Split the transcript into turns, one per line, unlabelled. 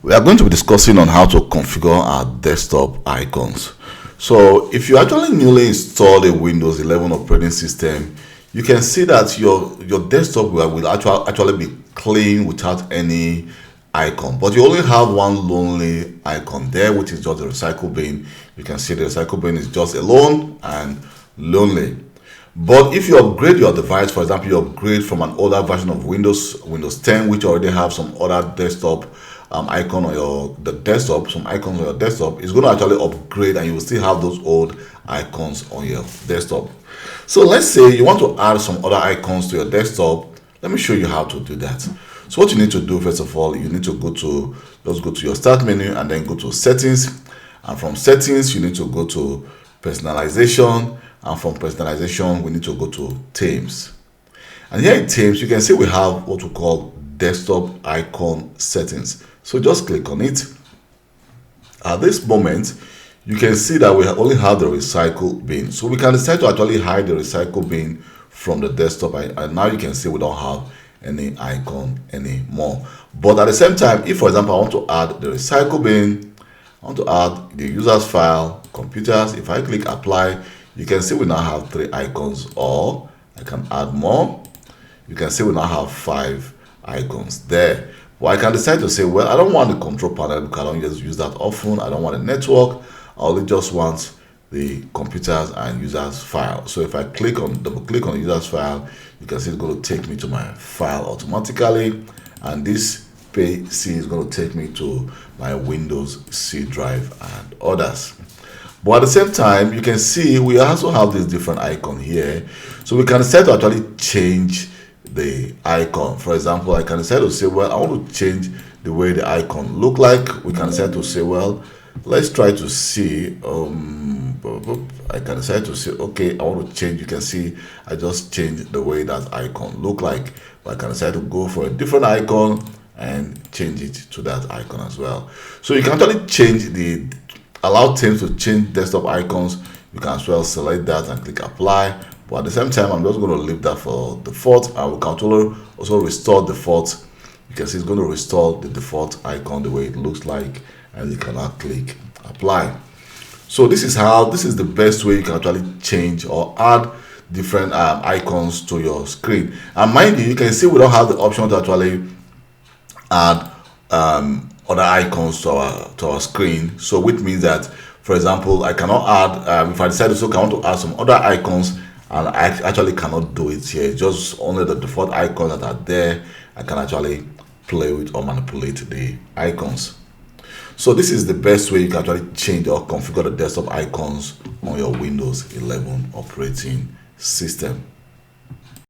We are going to be discussing on how to configure our desktop icons. So if you actually newly installed a Windows 11 operating system, you can see that your desktop will actually be clean without any icon, but you only have one lonely icon there, which is just the recycle bin. You can see the recycle bin is just alone and lonely. But if you upgrade your device, for example, you upgrade from an older version of Windows 10, which already have some other desktop icon on some icons on your desktop, it's going to actually upgrade and you will still have those old icons on your desktop. So let's say you want to add some other icons to your desktop. Let me show you how to do that. So what you need to do, first of all, you need to go to your start menu and then go to settings, and from settings you need to go to personalization, and from personalization we need to go to themes. And here in themes you can see we have what we call desktop icon settings. So just click on it. At this moment you can see that we only have the recycle bin, so we can decide to actually hide the recycle bin from the desktop, and now you can see we don't have any icon anymore. But at the same time, if for example I want to add the recycle bin, I want to add the users file, computers, if I click apply, you can see we now have 3 icons, or I can add more. You can see we now have 5 icons there. Well, I can decide to say, well, I don't want the control panel because I don't just use that often. I don't want a network. I only just want the computers and users file. So if I double click on the users file, you can see it's going to take me to my file automatically, and this PC is going to take me to my Windows C drive and others. But at the same time, you can see we also have this different icon here, so we can decide to actually change the icon. For example, I can decide to say, well, I want to change the way the icon look like. We can decide to say, well, let's try to see I can decide to say, okay, I want to change. You can see I just changed the way that icon look like, but I can decide to go for a different icon and change it to that icon as well. So you can actually allow themes to change desktop icons. You can as well select that and click apply, but at the same time I'm just going to leave that for default, and we can also restore default. You can see it's going to restore the default icon the way it looks like, and you can now click apply. So this is the best way you can actually change or add different icons to your screen. And mind you can see we don't have the option to actually add other icons to our screen. So which means that, for example, I cannot add if I decide to, I want to add some other icons, and I actually cannot do it here. Just only the default icons that are there. I can actually play with or manipulate the icons. So this is the best way you can actually change or configure the desktop icons on your Windows 11 operating system.